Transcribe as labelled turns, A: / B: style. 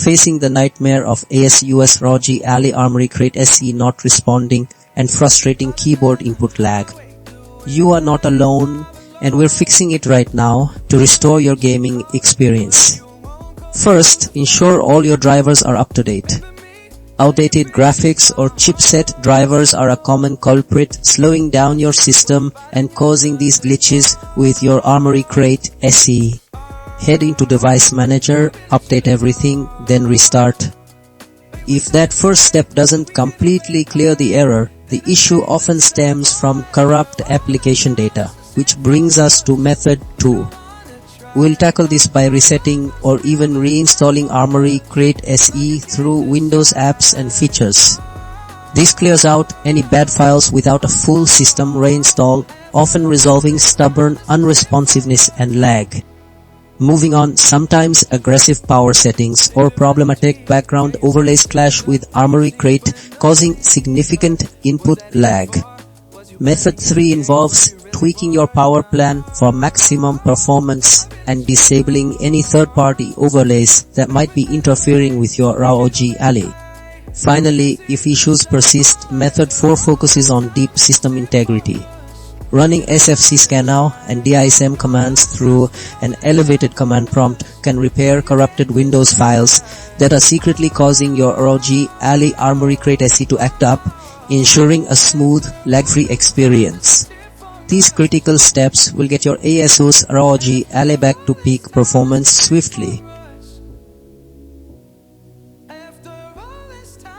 A: facing the nightmare of ASUS ROG Ally Armoury Crate SE not responding and frustrating keyboard input lag, you are not alone, and we're fixing it right now to restore your gaming experience. First, ensure all your drivers are up to date. Outdated graphics or chipset drivers are a common culprit, slowing down your system and causing these glitches with your Armoury Crate SE. Head into Device Manager, update everything, then restart. If that first step doesn't completely clear the error, the issue often stems from corrupt application data, which brings us to method 2. We'll tackle this by resetting or even reinstalling Armoury Crate SE through Windows apps and features. This clears out any bad files without a full system reinstall, often resolving stubborn unresponsiveness and lag. Moving on, sometimes aggressive power settings or problematic background overlays clash with Armoury Crate, causing significant input lag. Method 3 involves tweaking your power plan for maximum performance and disabling any third-party overlays that might be interfering with your ROG Ally. Finally, if issues persist, Method 4 focuses on deep system integrity. Running sfc scannow and dism commands through an elevated command prompt can repair corrupted Windows files that are secretly causing your ROG Ally Armoury Crate SE to act up, ensuring a smooth, lag-free experience. These critical steps will get your ASUS ROG Ally back to peak performance swiftly.